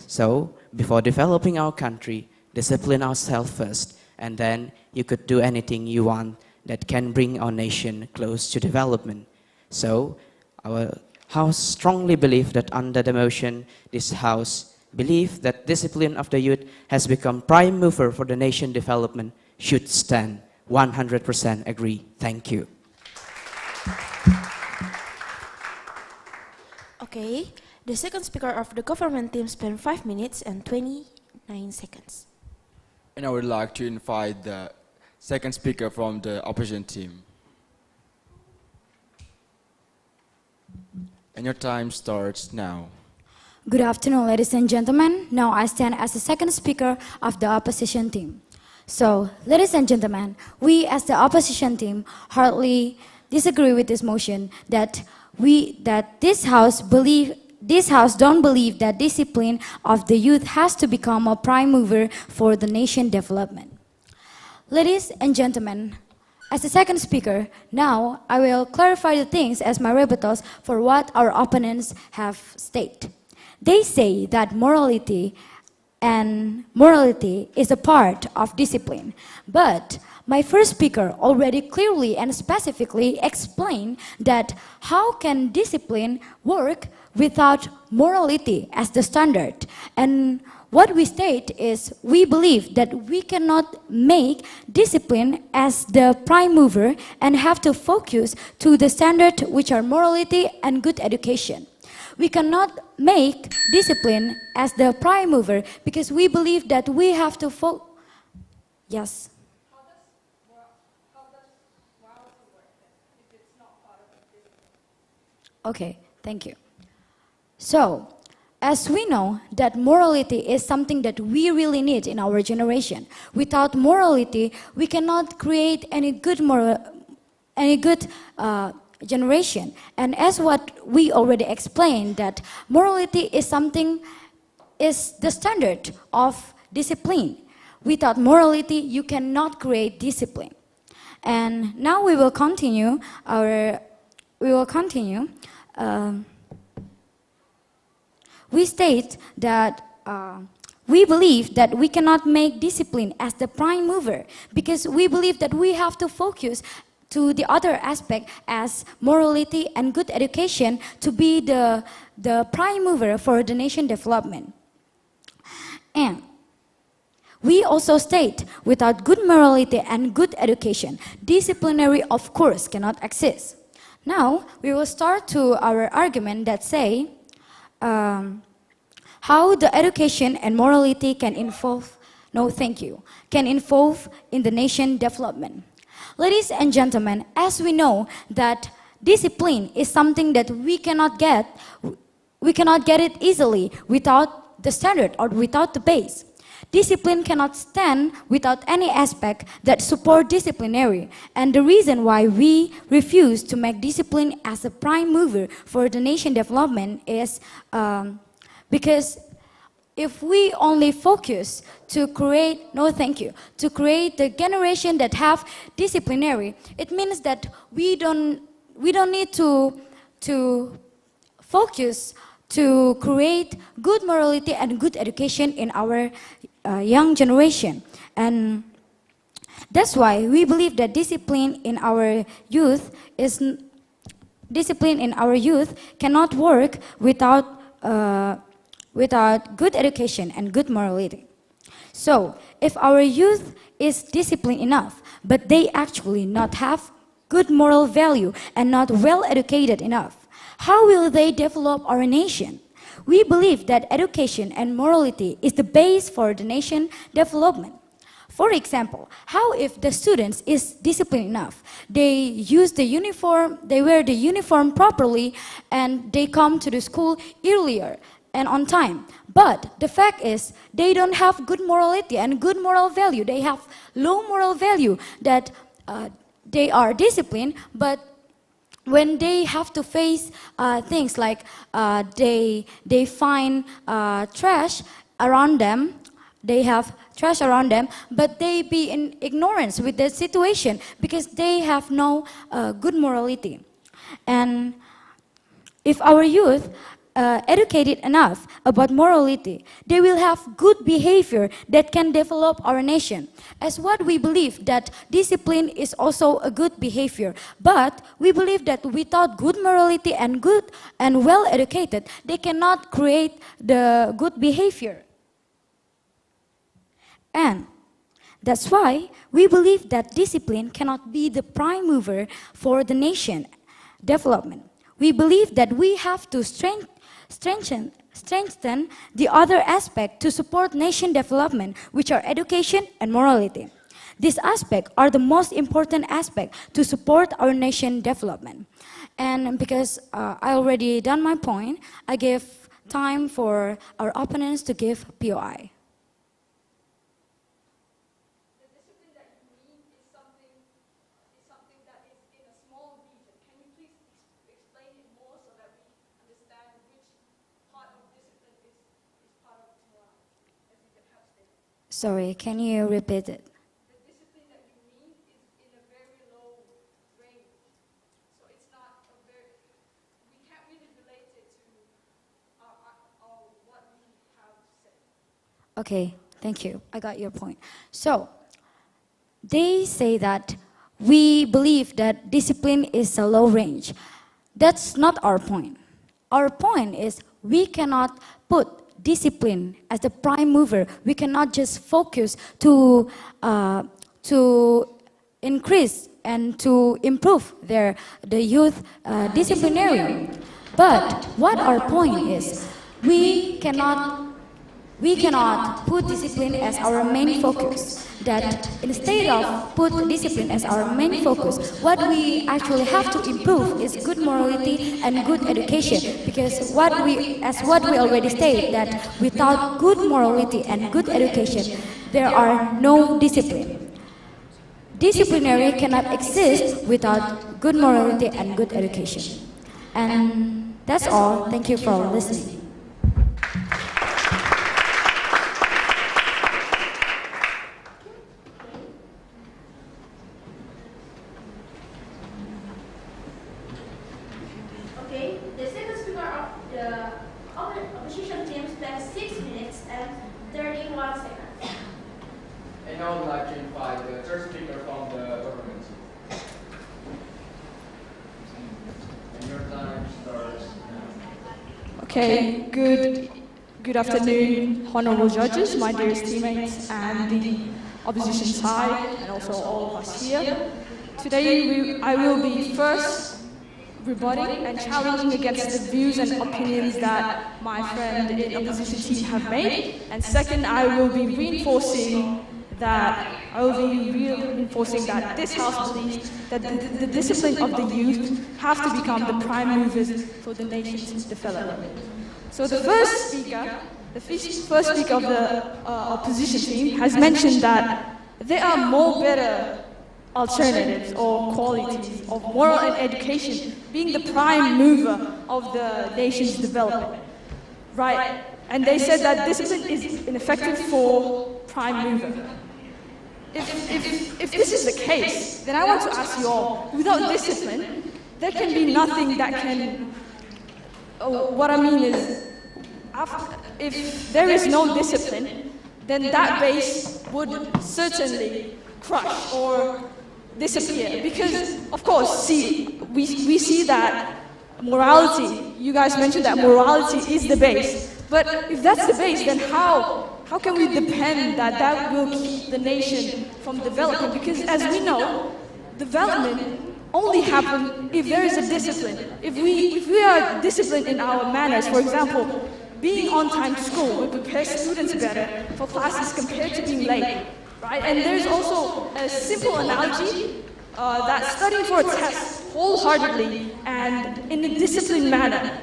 So, before developing our country, discipline ourselves first, and then you could do anything you want that can bring our nation close to development. So, our House strongly believes that under the motion, this House believes that discipline of the youth has become prime mover for the nation development should stand. 100% agree. Thank you. Okay, the second speaker of the government team spent 5 minutes and 29 seconds. And I would like to invite the second speaker from the opposition team. And your time starts now. Good afternoon, ladies and gentlemen. Now I stand as the second speaker of the opposition team. So, ladies and gentlemen, we as the opposition team hardly disagree with this motion that this House don't believe that discipline of the youth has to become a prime mover for the nation development. Ladies and gentlemen, as the second speaker, now I will clarify the things as my rebuttals for what our opponents have stated. They say that morality is a part of discipline. But my first speaker already clearly and specifically explained that how can discipline work without morality as the standard. And what we state is we believe that we cannot make discipline as the prime mover and have to focus to the standard which are morality and good education. We cannot make discipline as the prime mover because we believe that we have to Yes. How does morality work if it's not part of discipline? Okay, thank you. So, as we know that morality is something that we really need in our generation. Without morality, we cannot create any good generation. And as what we already explained, that morality is the standard of discipline. Without morality, you cannot create discipline. And now we will continue. We state that we believe that we cannot make discipline as the prime mover because we believe that we have to focus to the other aspect as morality and good education to be the prime mover for the nation development. And we also state without good morality and good education, disciplinary of course cannot exist. Now we will start to our argument that say how the education and morality can involve in the nation development. Ladies and gentlemen, as we know that discipline is something that we cannot get it easily without the standard or without the base. Discipline cannot stand without any aspect that support disciplinary. And the reason why we refuse to make discipline as a prime mover for the nation development is because if we only focus to create the generation that have disciplinary, it means that we don't need to focus to create good morality and good education in our young generation. And that's why we believe that discipline in our youth cannot work without good education and good morality. So, if our youth is disciplined enough, but they actually not have good moral value and not well educated enough, how will they develop our nation? We believe that education and morality is the base for the nation development. For example, how if the students is disciplined enough, they wear the uniform properly, and they come to the school earlier and on time. But the fact is, they don't have good morality and good moral value. They have low moral value that they are disciplined, but when they have to face things like they find trash around them, they have trash around them, but they be in ignorance with the situation because they have no good morality. And if our youth educated enough about morality, they will have good behavior that can develop our nation. As what we believe that discipline is also a good behavior, but we believe that without good morality and good and well educated, they cannot create the good behavior. And that's why we believe that discipline cannot be the prime mover for the nation development. We believe that we have to strengthen the other aspect to support nation development, which are education and morality. These aspects are the most important aspect to support our nation development. And because I already done my point, I give time for our opponents to give POI. Sorry, can you repeat it? The discipline that you mean is in a very low range. So it's not a very, we can't really relate it to what we have said. Okay, thank you. I got your point. So, they say that we believe that discipline is a low range. That's not our point. Our point is we cannot put discipline as the prime mover. We cannot just focus to increase and to improve the youth disciplinarian. But what our point is, we cannot put discipline as our main focus. That instead of put discipline as our main focus, what we actually have to improve is good morality and good education. Because what we already stated, that without good morality and good education, there are no discipline. Disciplinary cannot exist without good morality and good education. And that's all. Thank you for listening. Okay, the second speaker of the opposition team spent 6 minutes and 31 seconds. And I would like to invite the third speaker from the government. And your time starts now. Okay, good afternoon, honorable judges, my dearest teammates, and the opposition side, and also all of us here. Today I will be first rebutting and challenging against the views and opinions that my friend in opposition team have made. And second, I will be reinforcing that this House believes that the discipline of the youth have to become the prime movers for the nation's development. So the first speaker of the opposition team has mentioned that there are more better alternatives or qualities of moral and education being the prime mover of the nation's development, right? And they said that discipline is ineffective for prime mover. If this is the case, then I want to ask you all, without discipline, there can be nothing that can, what I mean is, if there is no discipline, then that base would certainly crush or disappear. Because, of course, we see that morality, you guys mentioned that morality is the base. But if that's the base, then how can we depend that will keep the nation from developing? Because as we know, development only happens if there is a discipline. If we are disciplined in our manners, for example, being on time to school, we prepare students better for classes compared to being late. Right? And there's also a simple analogy that studying for a test wholeheartedly and in a disciplined manner,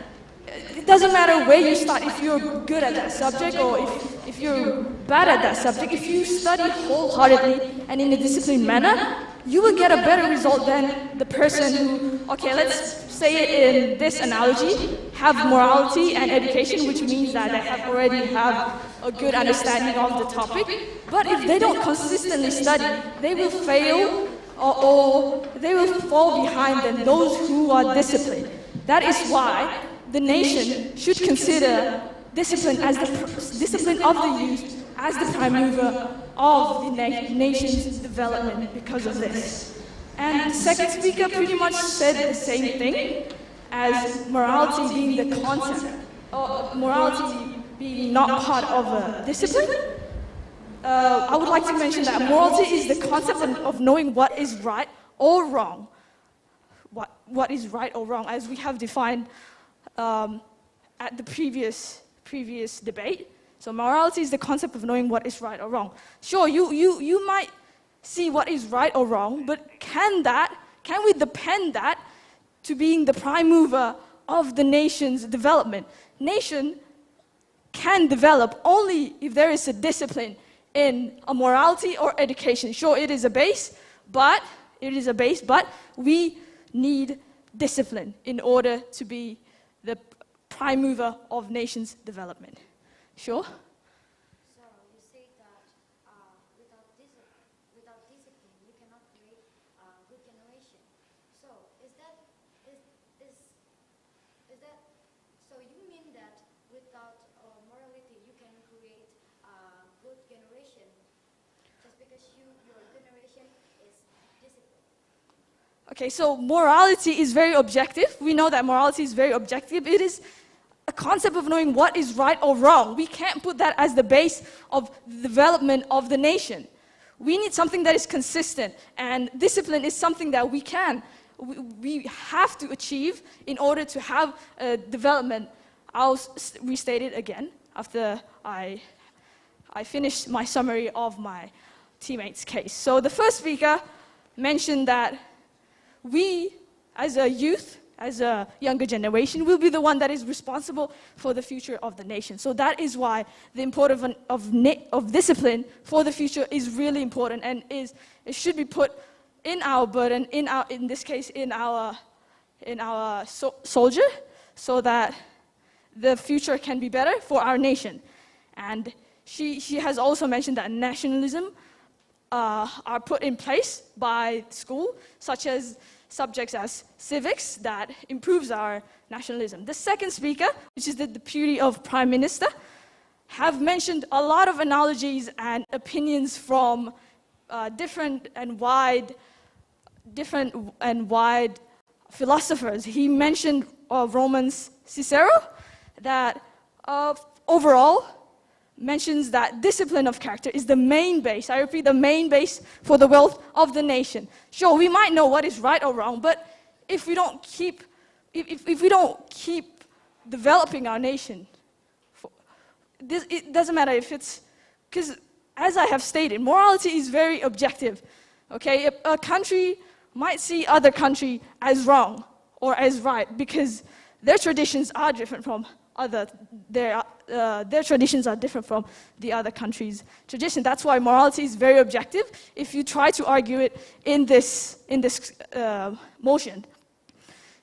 it doesn't matter where you start, if you're good at that subject or if you're bad at that subject, if you study wholeheartedly and in a disciplined manner, you will get a better result than the person who, okay, let's say it in this analogy, have morality and education, which means that they already have a good understanding of the topic. But if they don't consistently study, they will fail or they will fall behind than those who are disciplined. That is why the nation should consider discipline of the youth as the prime mover of the nation's development because of this. And the second speaker pretty much said the same thing as morality being the concept, or morality being not part of a discipline. I would like to mention that morality is the concept of knowing what is right or wrong. What is right or wrong, as we have defined at the previous debate. So morality is the concept of knowing what is right or wrong. Sure, you might see what is right or wrong, but can we depend that to being the prime mover of the nation's development? Nation can develop only if there is a discipline in a morality or education. Sure, it is a base, but we need discipline in order to be the prime mover of nation's development. Sure? So you say that without discipline, you cannot create a good generation. So so you mean that without morality, you can create a good generation just because your generation is disciplined? Okay, so morality is very objective. We know that morality is very objective. It is a concept of knowing what is right or wrong. We can't put that as the base of the development of the nation. We need something that is consistent, and discipline is something that we have to achieve in order to have a development. I'll restate it again after I finish my summary of my teammates' case. So the first speaker mentioned that we, as a youth, as a younger generation, will be the one that is responsible for the future of the nation. So that is why the importance of discipline for the future is really important, and it should be put in our burden, in this case, in our soldier, so that the future can be better for our nation. And she has also mentioned that nationalism are put in place by school, such as subjects as civics, that improves our nationalism. The second speaker, which is the Deputy of Prime Minister, have mentioned a lot of analogies and opinions from different and wide philosophers. He mentioned Roman Cicero, that overall mentions that discipline of character is the main base, I repeat, the main base for the wealth of the nation. Sure, we might know what is right or wrong, but if we don't keep developing our nation, it doesn't matter if it's, because as I have stated, morality is very objective. Okay, a country might see other country as wrong or as right because their traditions are different from their traditions are different from the other country's tradition. That's why morality is very objective if you try to argue it in this motion.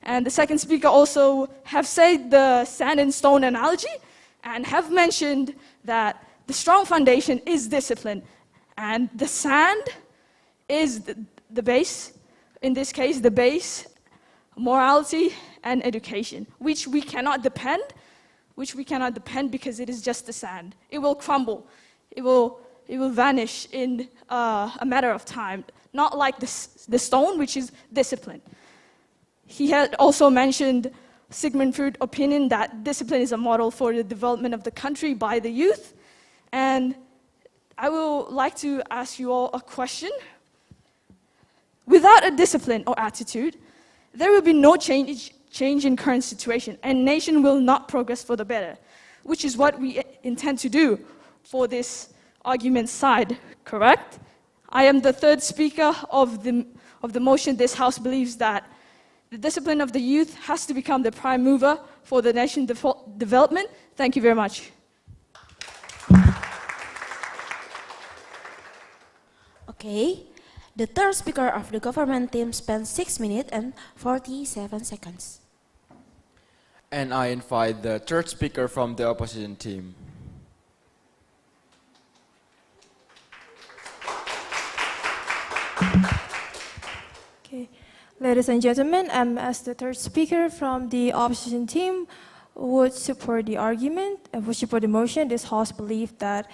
And the second speaker also have said the sand and stone analogy and have mentioned that the strong foundation is discipline and the sand is the base, in this case the base, morality and education, which we cannot depend because it is just the sand. It will crumble. It will vanish in a matter of time, not like the stone, which is discipline. He had also mentioned Sigmund Freud's opinion that discipline is a model for the development of the country by the youth. And I would like to ask you all a question. Without a discipline or attitude, there will be no change in current situation, and nation will not progress for the better, which is what we intend to do for this argument side, correct? I am the third speaker of the motion. This House believes that the discipline of the youth has to become the prime mover for the nation development. Thank you very much. Okay. The third speaker of the government team spent 6 minutes and 47 seconds. And I invite the third speaker from the opposition team. Okay, ladies and gentlemen, I'm as the third speaker from the opposition team. would support the argument, would support the motion. This House believes that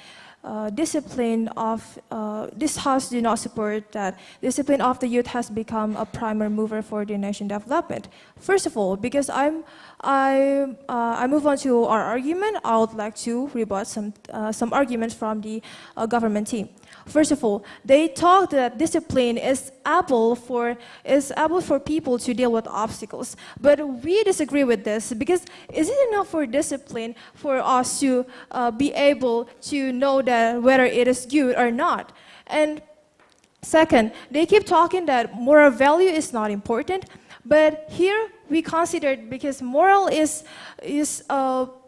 this House do not support that discipline of the youth has become a primary mover for the nation development. First of all, because I move on to our argument, I would like to rebut some arguments from the government team. First of all, they talk that discipline is able for people to deal with obstacles. But we disagree with this, because is it enough for discipline for us to be able to know that whether it is good or not? And second, they keep talking that moral value is not important, but here we consider, because moral is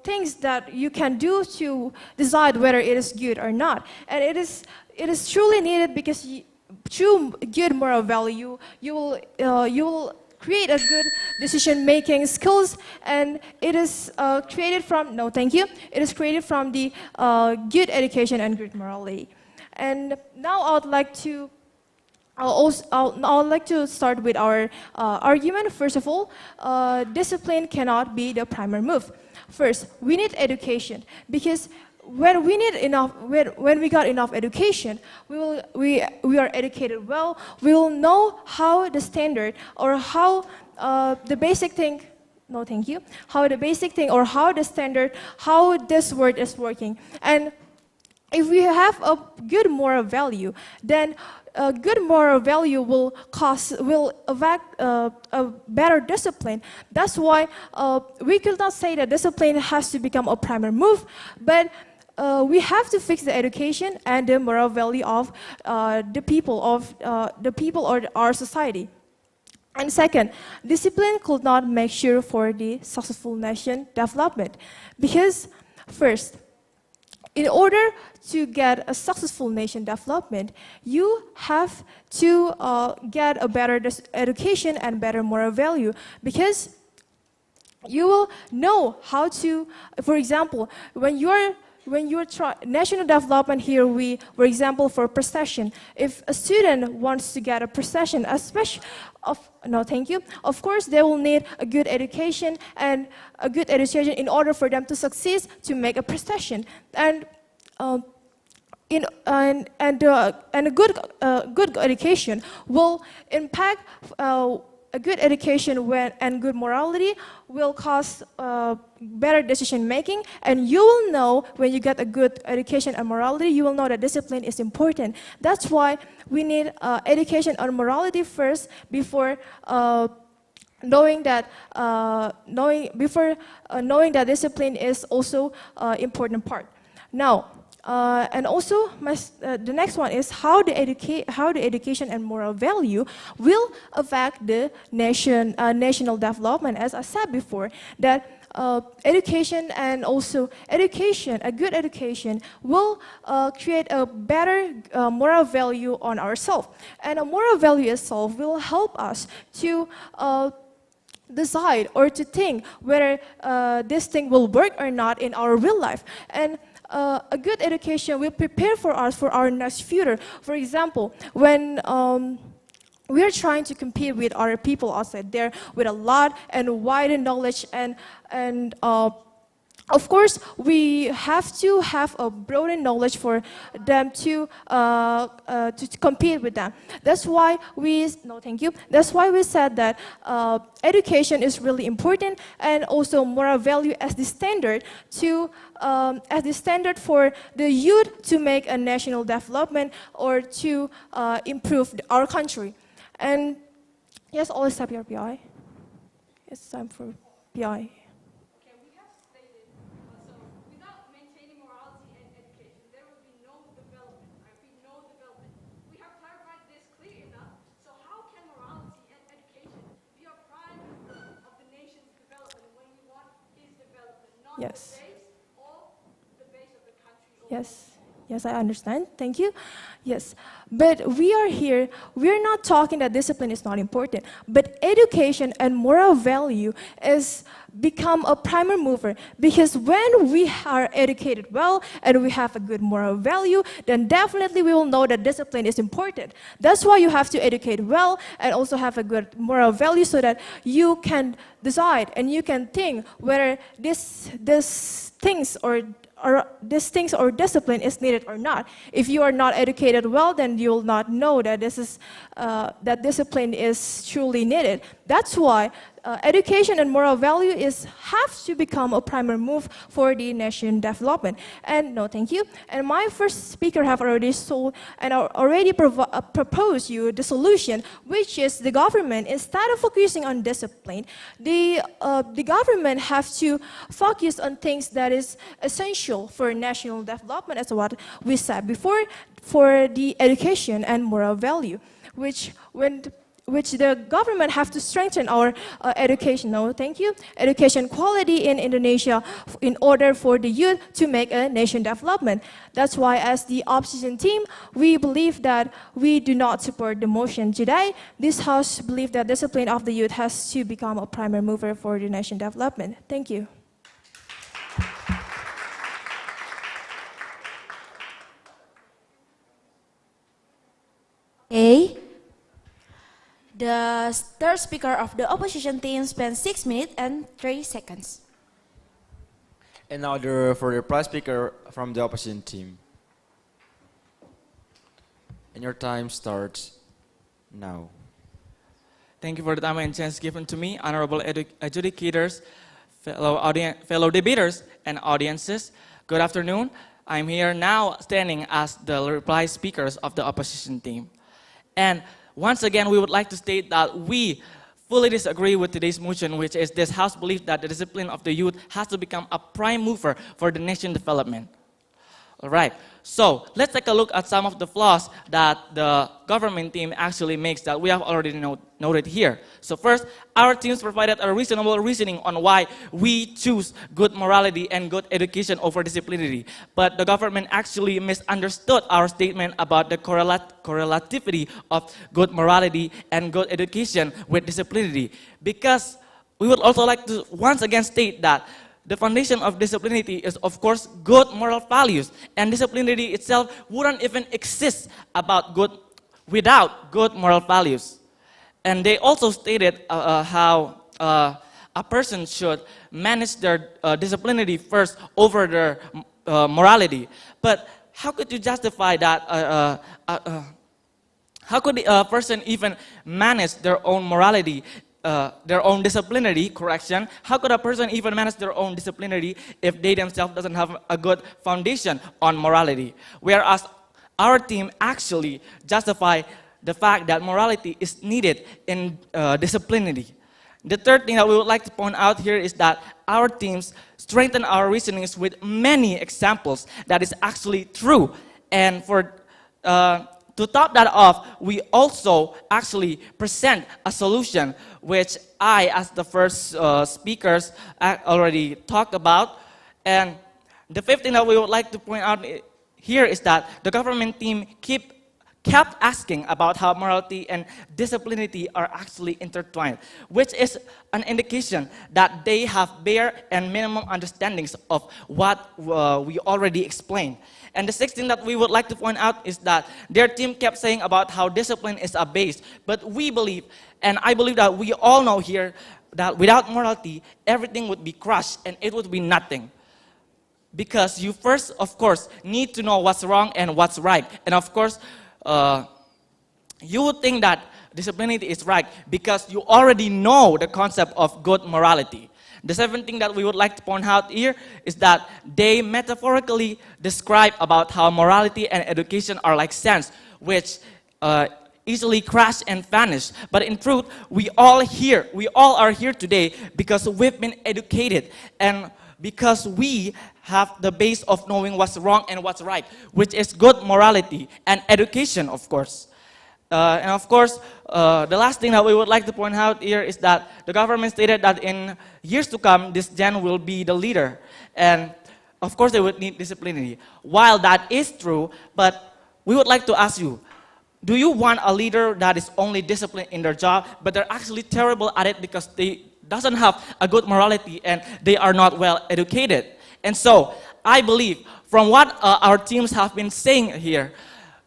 things that you can do to decide whether it is good or not, and it is truly needed, because through good moral value, you will create a good decision-making skills, and it is created from It is created from the good education and good morality. And now I would like to. I'd like to start with our argument. First of all, discipline cannot be the primary move. First, we need education, because when we got enough education, we are educated well. We will know how the standard, or how the basic thing. How the basic thing, or how the standard, how this word is working. And if we have a good moral value, then a good moral value will evoke a better discipline. That's why we could not say that discipline has to become a primary move, but we have to fix the education and the moral value of the people or our society. And second, discipline could not make sure for the successful nation development, because first, in order to get a successful nation development, you have to get a better education and better moral value, because you will know how to, for example, when you're national development here, for example, for procession, if a student wants to get a procession, of course, they will need a good education and a good education in order for them to succeed to make a procession. And a good education will impact a good education and good morality will cause better decision making, and you will know when you get a good education and morality, you will know that discipline is important. That's why we need education and morality first before knowing that discipline is also important part. Now. And also, the next one is how the education and moral value will affect the national development. As I said before, that education and also a good education will create a better moral value on ourselves, and a moral value itself will help us to decide or to think whether this thing will work or not in our real life. And a good education will prepare for us for our next future. For example, when we are trying to compete with other people outside there with a lot and wider knowledge, and of course, we have to have a broader knowledge for them to compete with them. That's why That's why we said that education is really important, and also moral value as the standard for the youth to make a national development or to improve our country. And yes, always have your PI. It's time for PI. Yes. Yes, I understand. Thank you. Yes, but we are here, we're not talking that discipline is not important, but education and moral value is become a primer mover, because when we are educated well and we have a good moral value, then definitely we will know that discipline is important. That's why you have to educate well and also have a good moral value, so that you can decide and you can think whether these things or discipline is needed or not. If you are not educated well, then you will not know that that discipline is truly needed. That's why education and moral value have to become a primary move for the nation development. And no, thank you. And my first speaker have already proposed you the solution, which is the government, instead of focusing on discipline, the government have to focus on things that is essential for national development, as what we said before, for the education and moral value, which the government have to strengthen our education. No, thank you. Education quality in Indonesia in order for the youth to make a nation development. That's why, as the opposition team, we believe that we do not support the motion today. This House believes that discipline of the youth has to become a primary mover for the nation development. Thank you. A. The third speaker of the opposition team spent 6 minutes and 3 seconds. And now for the prize speaker from the opposition team. And your time starts now. Thank you for the time and chance given to me, honorable adjudicators, fellow debaters, and audiences. Good afternoon. I'm here now standing as the reply speakers of the opposition team. And once again, we would like to state that we fully disagree with today's motion, which is this House believes that the discipline of the youth has to become a prime mover for the nation development. All right, so let's take a look at some of the flaws that the government team actually makes that we have already noted here. So first, our teams provided a reasonable reasoning on why we choose good morality and good education over disciplinary. But the government actually misunderstood our statement about the correlativity of good morality and good education with disciplinary. Because we would also like to once again state that the foundation of disciplinary is, of course, good moral values. And disciplinary itself wouldn't even exist without good moral values. And they also stated how a person should manage their disciplinary first over their morality. But how could you justify that? How could a person even manage their own morality? Their own disciplinary correction. How could a person even manage their own disciplinary if they themselves doesn't have a good foundation on morality? Whereas our team actually justify the fact that morality is needed in disciplinary. The third thing that we would like to point out here is that our teams strengthen our reasonings with many examples that is actually true. And to top that off, we also actually present a solution which I, as the first speakers, already talked about. And the fifth thing that we would like to point out here is that the government team kept asking about how morality and disciplinary are actually intertwined, which is an indication that they have bare and minimum understandings of what we already explained. And the sixth thing that we would like to point out is that their team kept saying about how discipline is a base. But we believe, and I believe that we all know here, that without morality, everything would be crushed and it would be nothing. Because you first, of course, need to know what's wrong and what's right. And of course, you would think that disciplinary is right because you already know the concept of good morality. The seventh thing that we would like to point out here is that they metaphorically describe about how morality and education are like sands, which easily crash and vanish. But in truth, we all are here today because we've been educated and because we have the base of knowing what's wrong and what's right, which is good morality and education, of course. And of course, the last thing that we would like to point out here is that the government stated that in years to come, this gen will be the leader. And of course they would need discipline. While that is true, but we would like to ask you, do you want a leader that is only disciplined in their job, but they're actually terrible at it because they doesn't have a good morality and they are not well educated? And so I believe from what our teams have been saying here,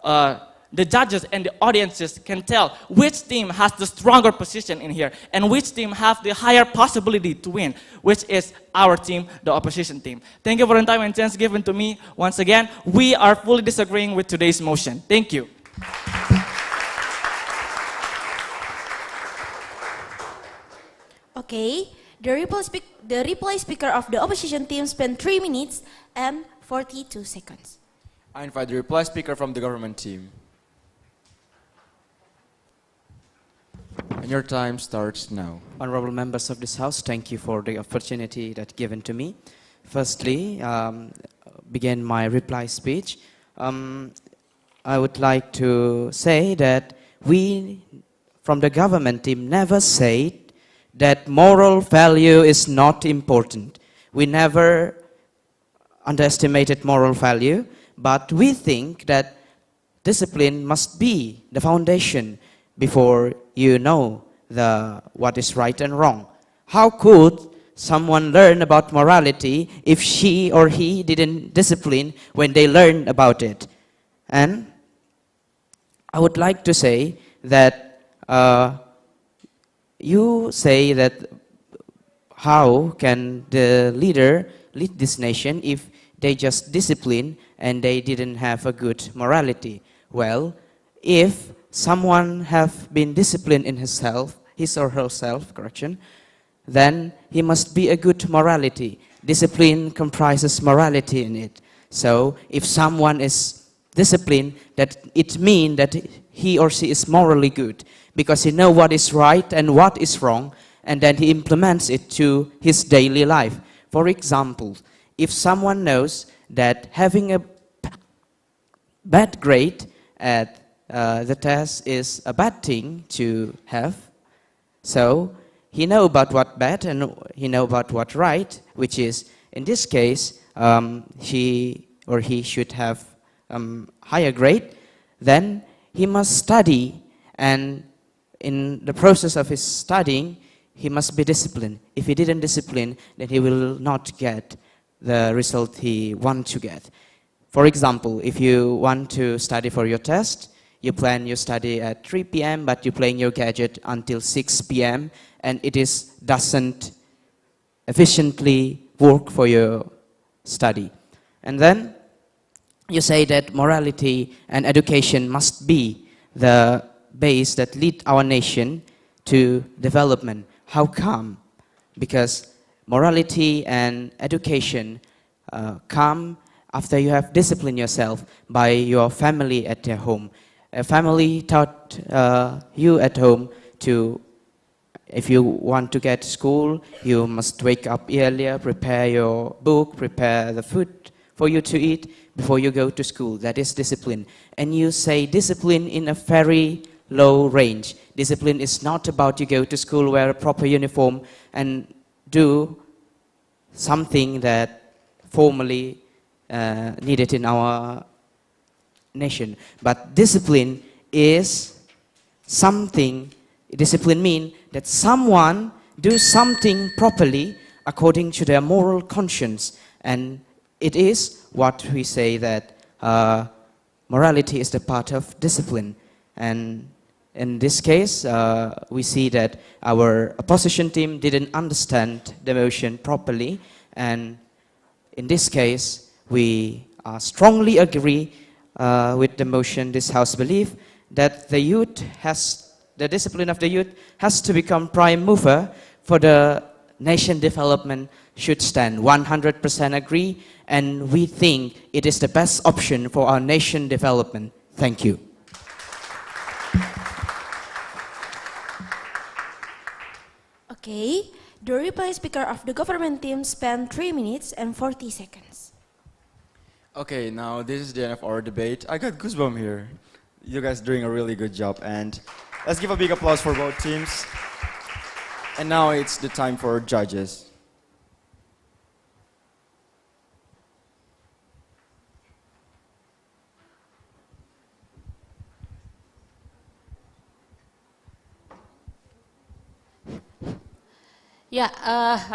the judges and the audiences can tell which team has the stronger position in here and which team have the higher possibility to win, which is our team, the opposition team. Thank you for the time and chance given to me. Once again, we are fully disagreeing with today's motion. Thank you. Okay, the reply speaker of the opposition team spent 3 minutes and 42 seconds. I invite the reply speaker from the government team. And your time starts now. Honorable members of this House, thank you for the opportunity that given to me. Firstly, begin my reply speech. I would like to say that we from the government team never said that moral value is not important. We never underestimated moral value, but we think that discipline must be the foundation before you know what is right and wrong. How could someone learn about morality if she or he didn't discipline when they learn about it? And I would like to say that you say that how can the leader lead this nation if they just discipline and they didn't have a good morality? Well, if someone have been disciplined in his or herself, then he must be a good morality. Discipline comprises morality in it. So if someone is disciplined, that it means that he or she is morally good because he knows what is right and what is wrong, and then he implements it to his daily life. For example, if someone knows that having a bad grade at the test is a bad thing to have, so he knows about what bad and he knows about what right, which is, in this case, she or he should have higher grade, then he must study, and in the process of his studying, he must be disciplined. If he didn't discipline, then he will not get the result he wants to get. For example, if you want to study for your test, you plan your study at 3 p.m., but you're playing your gadget until 6 p.m., and it doesn't efficiently work for your study. And then you say that morality and education must be the base that lead our nation to development. How come? Because morality and education come after you have disciplined yourself by your family at your home. A family taught you at home to, if you want to get to school, you must wake up earlier, prepare your book, prepare the food for you to eat before you go to school. That is discipline. And you say discipline in a very low range. Discipline is not about you go to school, wear a proper uniform, and do something that formerly needed in our nation. But discipline is something, discipline means that someone do something properly according to their moral conscience. And it is what we say that morality is the part of discipline. And in this case, we see that our opposition team didn't understand the motion properly. And in this case, we strongly agree with the motion. This House believes that the discipline of the youth has to become prime mover for the nation development should stand. 100% agree, and we think it is the best option for our nation development. Thank you. Okay, the reply speaker of the government team spent 3 minutes and 40 seconds. Okay, now this is the end of our debate. I got goosebumps here. You guys doing a really good job, and let's give a big applause for both teams. And now it's the time for judges. Yeah,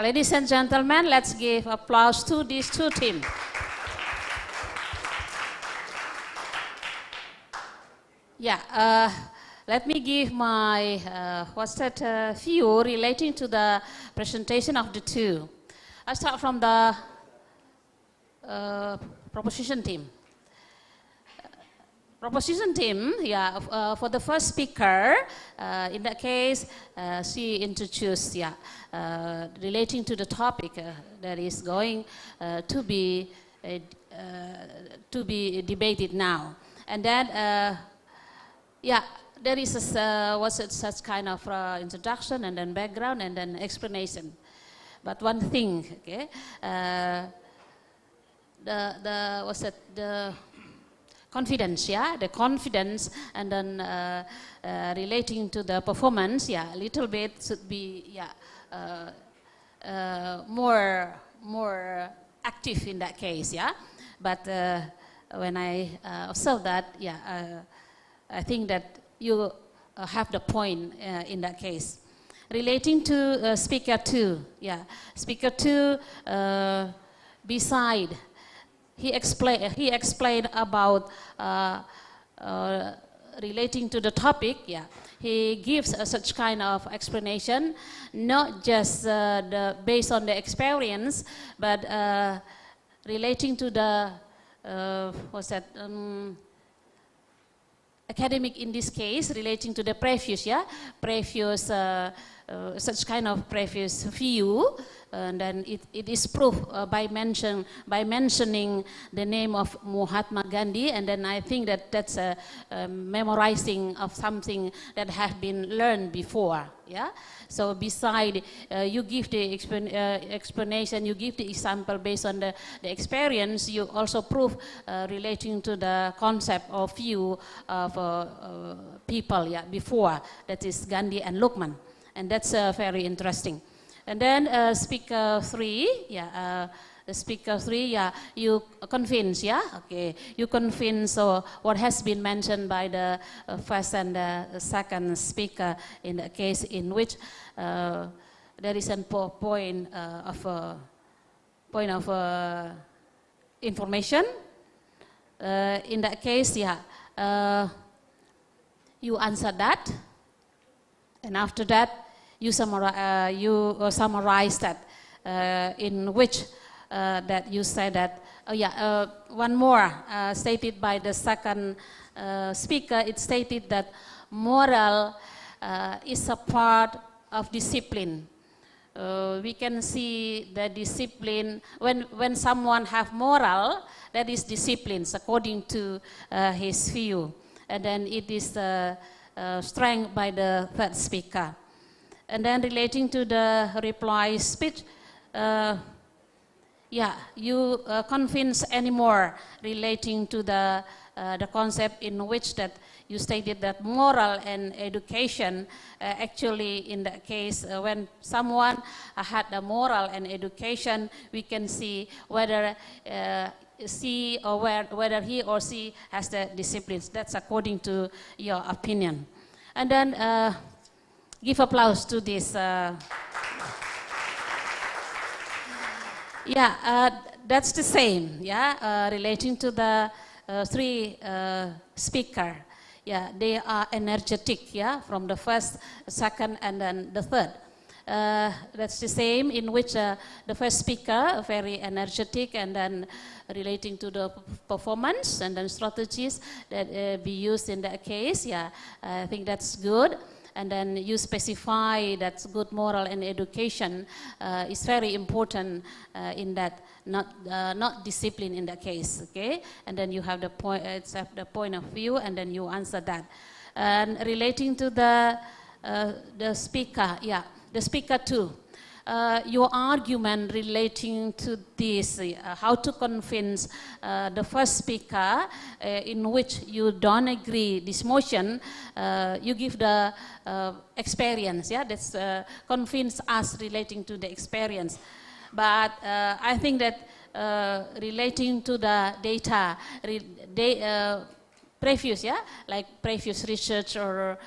ladies and gentlemen, let's give applause to these two teams. Yeah, let me give my view relating to the presentation of the two. I start from the proposition team. Proposition team, yeah, for the first speaker, in that case, she introduced, relating to the topic that is going to be debated now. And then, there is such kind of introduction and then background and then explanation. But one thing, okay, the confidence, the confidence, and then relating to the performance, a little bit should be, more active in that case, But when I observe that, I think that you have the point in that case. Relating to speaker two, speaker two, beside. He explained about relating to the topic. He gives such kind of explanation, not just based on the experience, but relating to the academic in this case, relating to the previous, such kind of previous view, and then it is proved by mentioning the name of Mahatma Gandhi, and then I think that that's a memorizing of something that has been learned before, So beside you give the explanation, you give the example based on the experience, you also prove relating to the concept or view of people before, that is Gandhi and Lokman. And that's very interesting. And then speaker three, you convince, okay, you convince what has been mentioned by the first and the second speaker in the case in which there is a point of information. In that case, you answer that, and after that, you summarize that, in which that you say that, one more stated by the second speaker, it stated that moral is a part of discipline. We can see the discipline, when someone have moral, that is discipline, according to his view. And then it is strength by the third speaker. And then relating to the reply speech, you convince anymore relating to the concept in which that you stated that moral and education, actually in that case, when someone had the moral and education, we can see whether whether he or she has the disciplines. That's according to your opinion. And then give applause to this. That's the same. Relating to the three speaker. They are energetic. From the first, second, and then the third. That's the same in which the first speaker very energetic, and then relating to the performance and then strategies that be used in that case. I think that's good. And then you specify that good moral and education is very important in that, not discipline in that case, okay? And then you have the point of view, and then you answer that. And relating to the speaker, the speaker too. Your argument relating to this, how to convince the first speaker in which you don't agree this motion, you give the experience, that's convince us relating to the experience. But I think that relating to the data, previous, like previous research or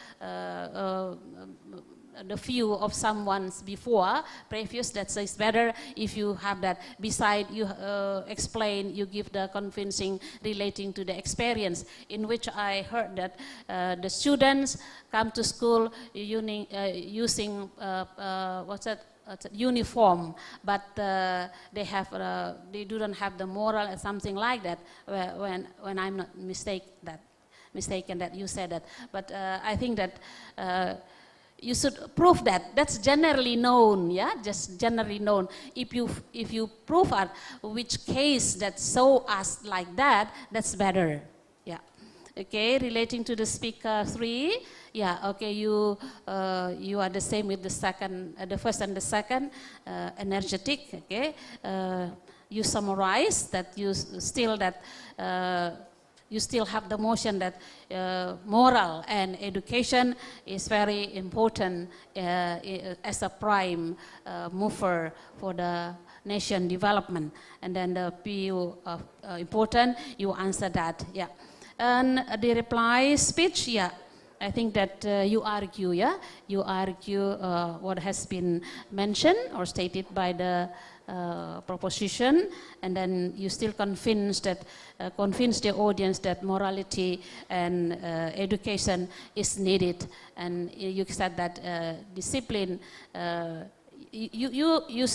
the view of someone's before, previous, that is better if you have that. Beside, you explain, you give the convincing relating to the experience, in which I heard that the students come to school using uniform, but they do not have the moral or something like that. When I'm not mistaken that you said that, but I think that you should prove that. That's generally known, yeah, just generally known. If you prove at which case that show us like that, that's better. Yeah. Okay, relating to the speaker 3, yeah, okay, you are the same with the second, the first and the second, energetic. Okay, you summarize that you still have the motion that moral and education is very important as a prime mover for the nation development. And then the PU important, you answer that, yeah. And the reply speech, yeah, I think that you argue, yeah, you argue what has been mentioned or stated by the proposition, and then you still convince the audience that morality and education is needed, and you said that discipline. You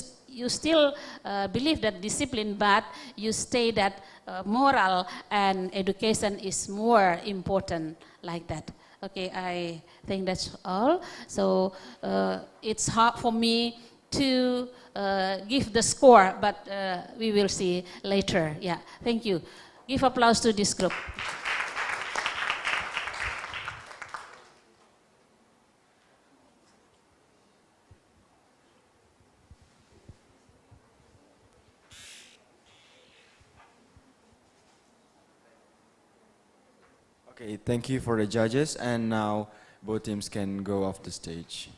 still believe that discipline, but you say that moral and education is more important, like that. Okay, I think that's all. So it's hard for me to give the score, but we will see later. Yeah, thank you. Give applause to this group. Okay, thank you for the judges, and now both teams can go off the stage.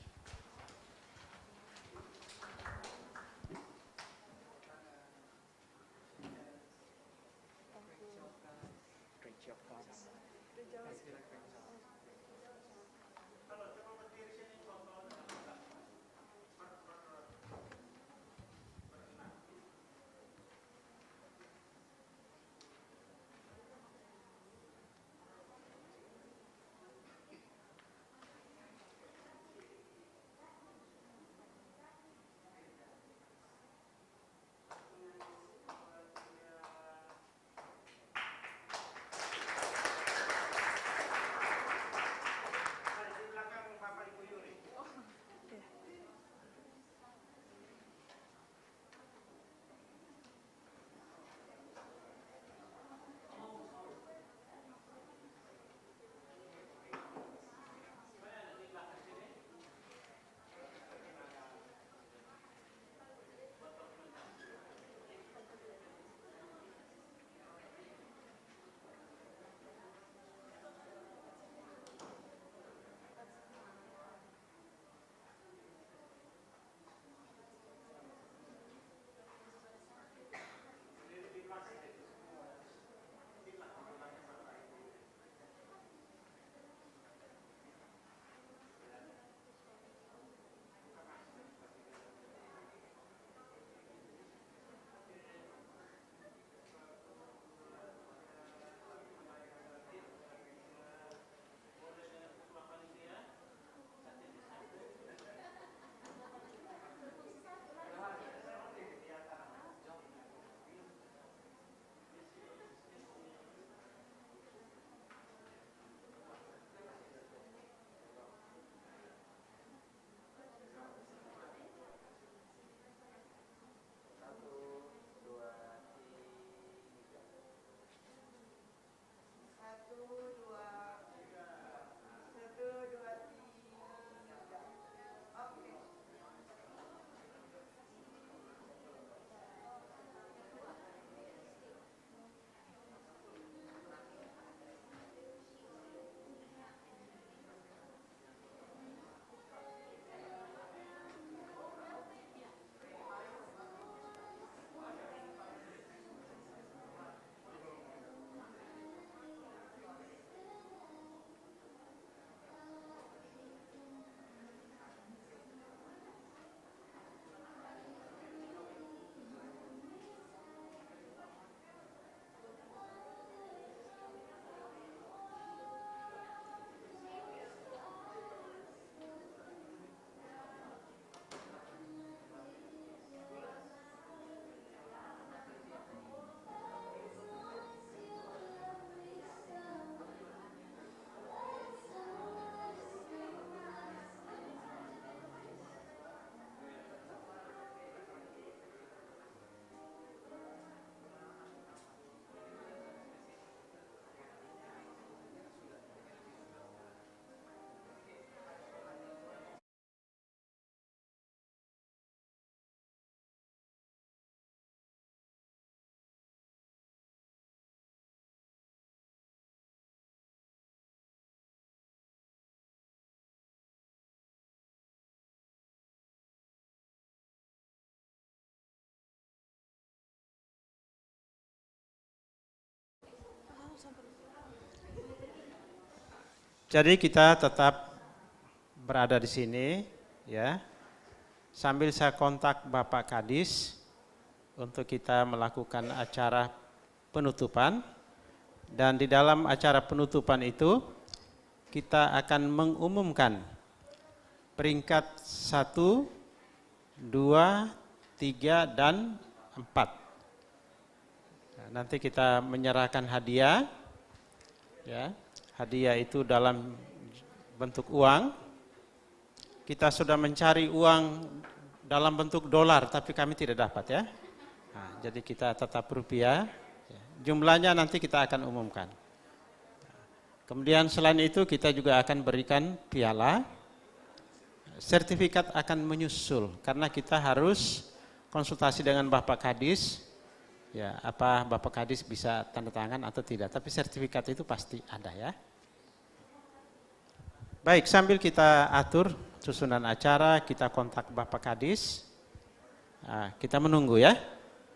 Jadi kita tetap berada di sini, ya. Sambil saya kontak Bapak Kadis untuk kita melakukan acara penutupan. Dan di dalam acara penutupan itu kita akan mengumumkan peringkat 1, 2, 3, dan 4. Nah, nanti kita menyerahkan hadiah, ya. Hadiah itu dalam bentuk uang. Kita sudah mencari uang dalam bentuk dolar, tapi kami tidak dapat, ya. Nah, jadi kita tetap rupiah. Jumlahnya nanti kita akan umumkan. Kemudian selain itu kita juga akan berikan piala. Sertifikat akan menyusul karena kita harus konsultasi dengan Bapak Kadis. Ya, apa Bapak Kadis bisa tanda tangan atau tidak, tapi sertifikat itu pasti ada, ya. Baik, sambil kita atur susunan acara, kita kontak Bapak Kadis. Nah, kita menunggu, ya.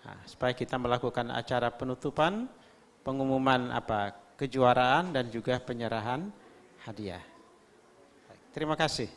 Nah, supaya kita melakukan acara penutupan, pengumuman kejuaraan dan juga penyerahan hadiah. Terima kasih.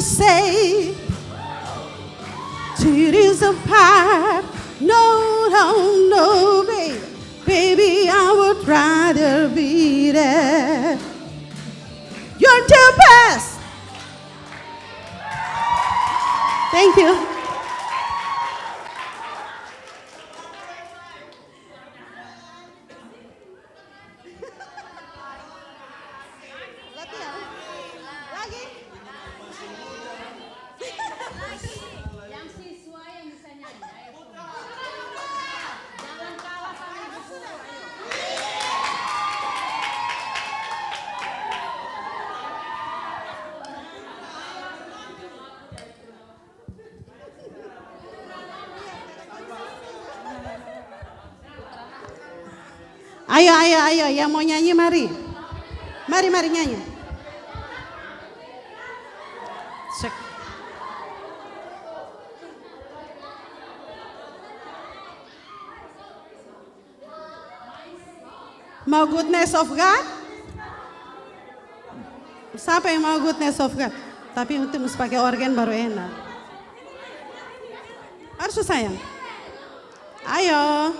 say cities apart. No, no, no, baby. Baby, I would rather be there. You're the best. Thank you. Ayo, ayo, ayo, yang mau nyanyi mari. Mari, mari nyanyi. Cek. Mau goodness of God? Siapa yang mau goodness of God? Tapi untuk mesti pakai organ baru enak. Harus sayang. Ayo.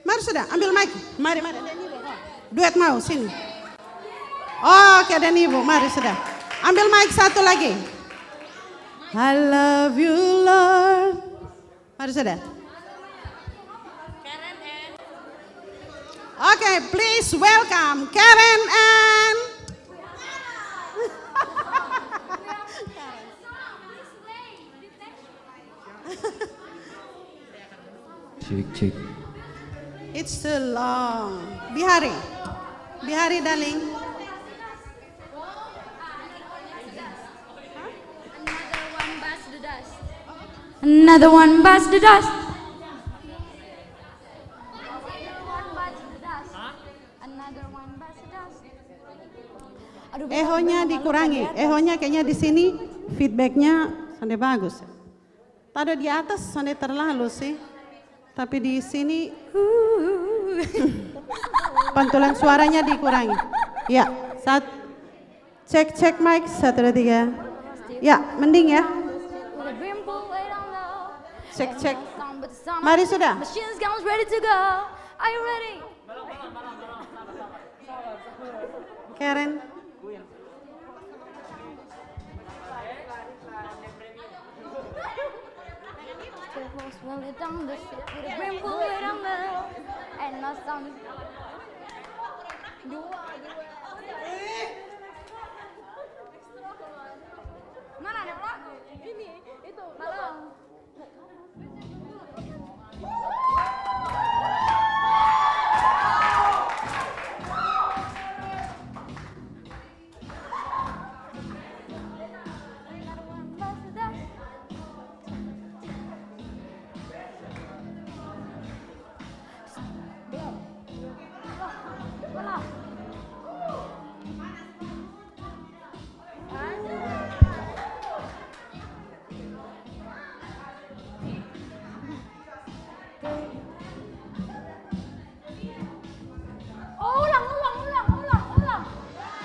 Mari sudah, ambil mic. Mari, mari. Duet mau, sini. Oke, dan ibu, mari sudah. Ambil mic satu lagi. I love you, Lord. Mari sudah. Oke, please welcome Karen and... Cek. It's too long. Bihari, darling. Another one bites the dust. Ehonya dikurangi. Ehonya kayaknya di sini feedbacknya sampai bagus. Taruh di atas sampai terlalu sih. Tapi di sini pantulan suaranya dikurangi. Ya, cek mic 1, 2, 3. Ya, mending ya. Cek. Mari sudah. Karen. Mana ada lagu? Ini, itu. Belum.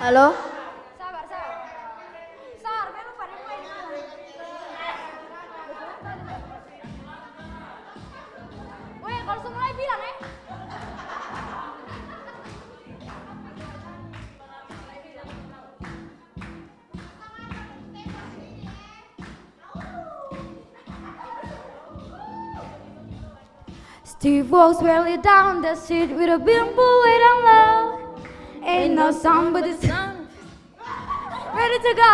Halo? Sabar. Sabar, baru pada main. Weh, kalau sudah mulai bilang Steve walks barely down the street with a bimbo way down low. Ain't no song but the sun. Ready to go?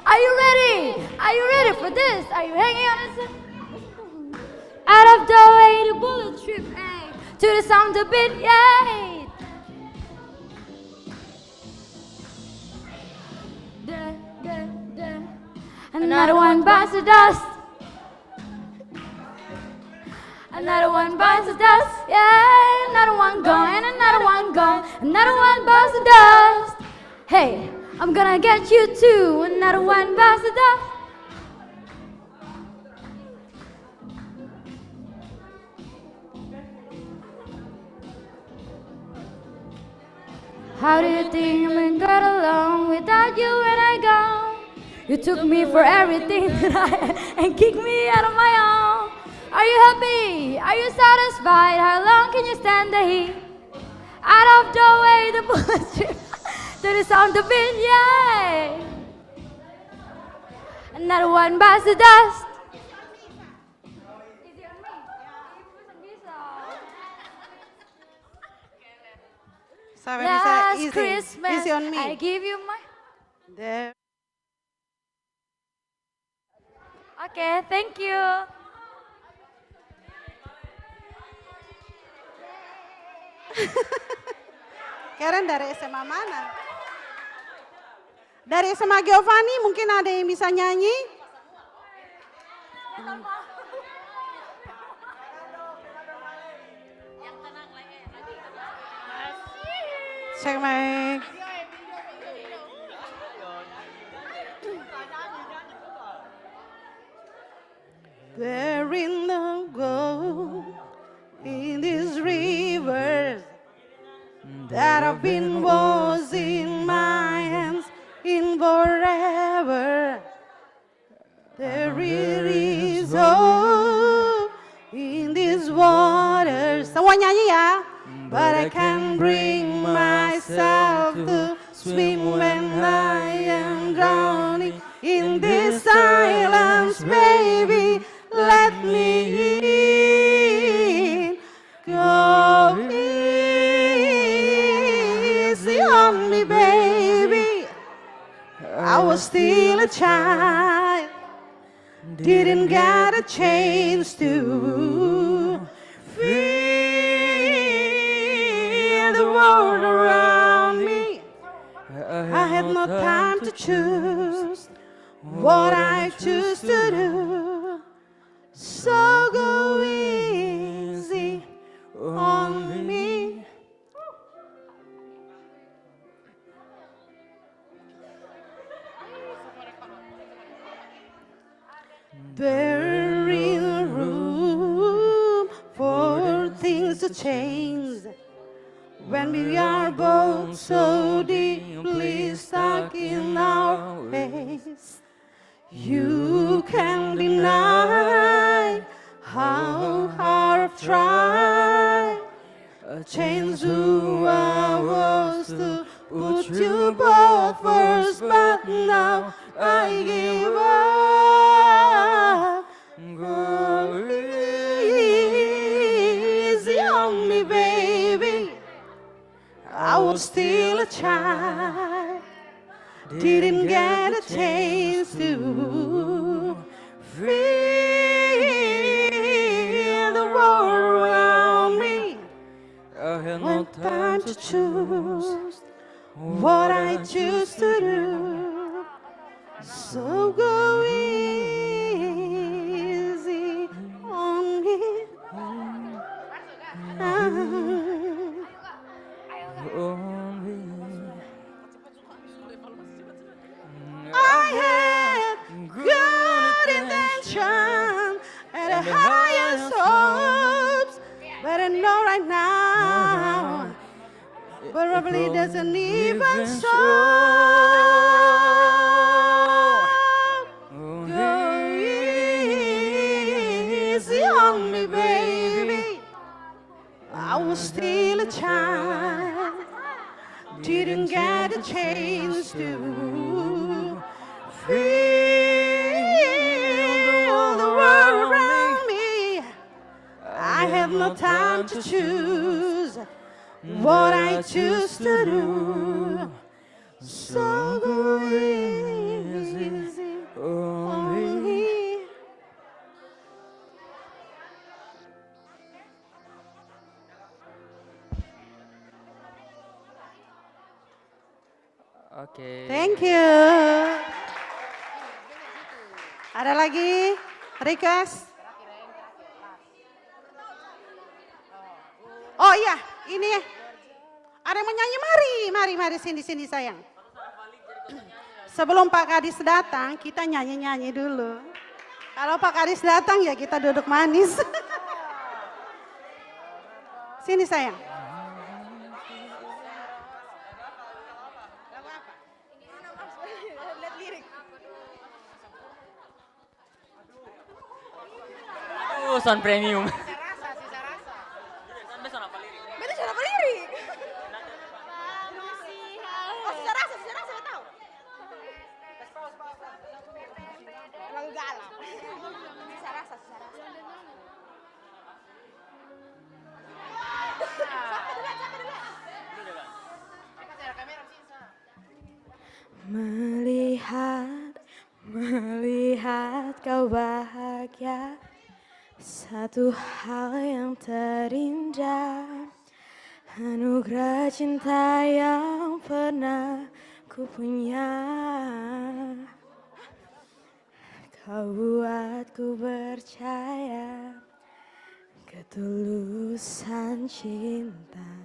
Are you ready? Are you ready for this? Are you hanging on the sun? Out of the way, the bullet trip, hey, to the sound of beat, yay. Another one bites the dust. Another one bites the dust, yeah. Another one gone, and another one gone. Another one bites the dust. Hey, I'm gonna get you too. Another one bites the dust. How do you think I'm gonna get along without you when I go? You took me for everything that and kicked me out of my own. Are you happy? Are you satisfied? How long can you stand the heat? Out of the way, the bullets trip to the sound of wind, yeah. Another one bites the dust. Sampai bisa Last easy. Christmas, Easy on me. I give you my... There. Okay, thank you. Karen dari SMA mana? Dari SMA Giovanni mungkin ada yang bisa nyanyi? Cek mic. There is no gold in these rivers that have been washing my hands in forever. There is hope in these waters. Semua nyanyi ya. But I can't bring myself to swim when I am drowning in this silence, baby. Let me in. Go easy on me, baby. I was still a child, didn't get a chance to feel the world around me. I had no time to choose what I choose to do. So go easy on me. There is room for things to change when we are both so deeply stuck in our ways. You can deny how hard I've tried, change who I was to put you both first, but now I give up. Go easy on me, baby. I was still a child, didn't get a chance to feel the world around me. I had no time to choose what I choose to do. So go easy on me. I had good intention and the highest hopes, but I know right now probably doesn't even show. Go easy on me, baby. I was still a child, didn't get a chance to feel the world around me. I have no time to choose what I choose to do. So go easy on me. Oke. Thank you. Ada lagi request? Oh iya, ini ada yang mau nyanyi, mari sini sayang. Sebelum Pak Kadis datang, kita nyanyi dulu. Kalau Pak Kadis datang ya kita duduk manis. Sini sayang. sound premium. Berarti cara apa lirik? Oh, sisa rasa saya tahu. Lagu galau. Sisa rasa. Melihat kau bahagia, satu hal yang terindah, anugerah cinta yang pernah ku punya. Kau buatku percaya ketulusan cinta,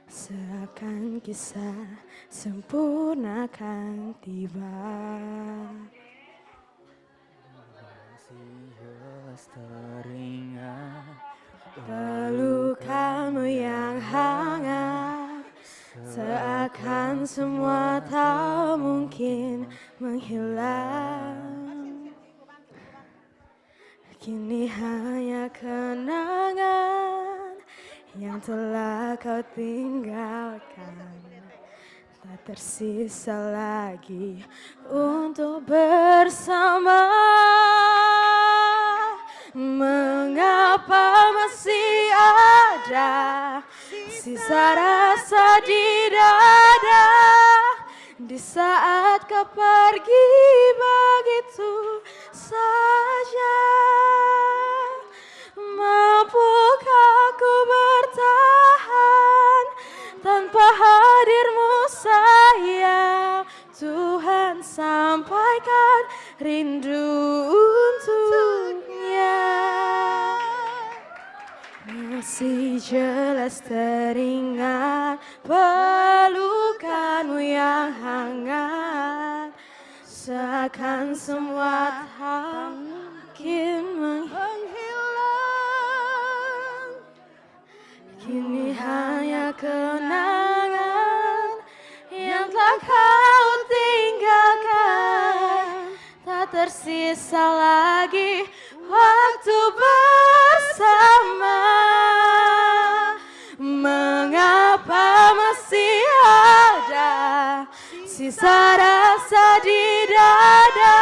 seakan kisah sempurna akan tiba. Masih jelas teringat Pelukanmu yang hangat, seakan semua tak mungkin menghilang. Kini hanya kenangan yang telah kau tinggalkan, tak tersisa lagi untuk bersama. Mengapa masih ada sisa rasa di dada, di saat kau pergi begitu saja? Mampukah ku bertahan tanpa hadirmu sayang? Tuhan, sampaikan rindu untuknya. Masih jelas teringat pelukanmu yang hangat, seakan semua tak mungkin menghilang. Kini hanya kenangan yang telah kau tinggalkan, tak tersisa lagi waktu bersama. Mengapa masih ada sisa rasa di dada,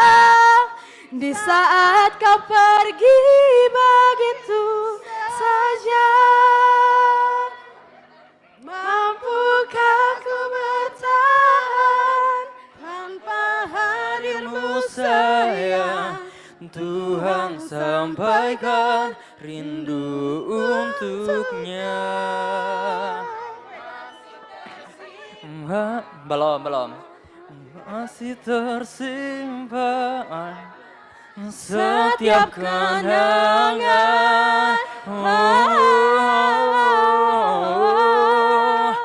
di saat kau pergi begitu saja? Mampukah ku bertahan tanpa hadirmu sayang? Tuhan, sampaikan rindu untuknya. Belum. Masih tersimpan setiap kenangan.